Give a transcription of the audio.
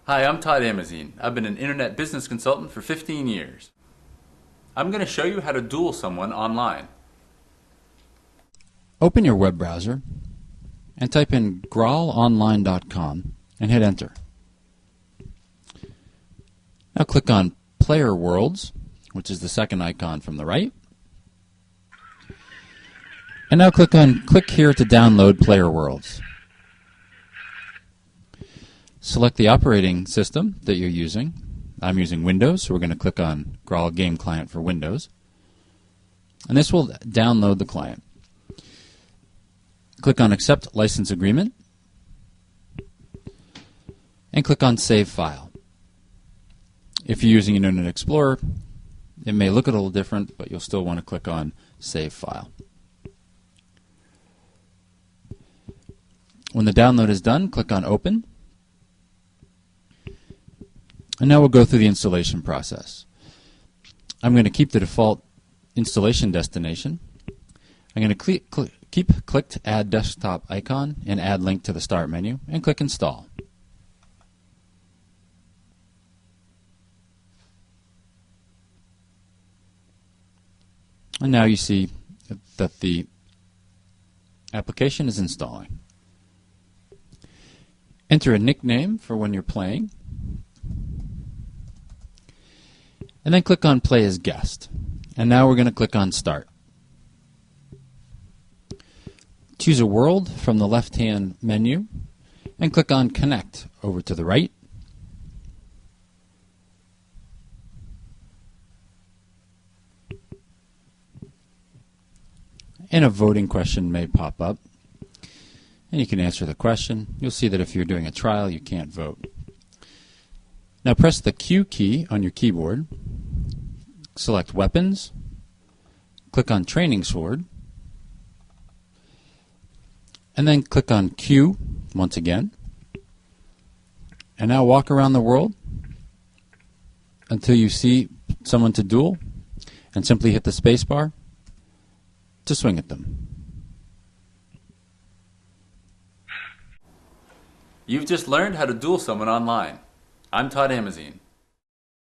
Hi, I'm Todd Amazine. I've been an internet business consultant for 15 years. I'm going to show you how to duel someone online. Open your web browser and type in graalonline.com and hit enter. Now click on Player Worlds, which is the second icon from the right. And now click here to download Player Worlds. Select the operating system that you're using. I'm using Windows, so we're going to click on Graal Game Client for Windows. And this will download the client. Click on Accept License Agreement. And click on Save File. If you're using Internet Explorer, it may look a little different, but you'll still want to click on Save File. When the download is done, click on Open. And now we'll go through the installation process. I'm going to keep the default installation destination. I'm going to keep clicked Add Desktop icon and add link to the Start menu and click Install. And now you see that the application is installing. Enter a nickname for when you're playing. And then click on Play as Guest. And now we're going to click on Start. Choose a world from the left-hand menu and click on Connect over to the right. And a voting question may pop up. And you can answer the question. You'll see that if you're doing a trial, you can't vote. Now press the Q key on your keyboard, select Weapons, click on Training Sword, and then click on Q once again. And now walk around the world until you see someone to duel, and simply hit the space bar to swing at them. You've just learned how to duel someone online. I'm Todd Amazine.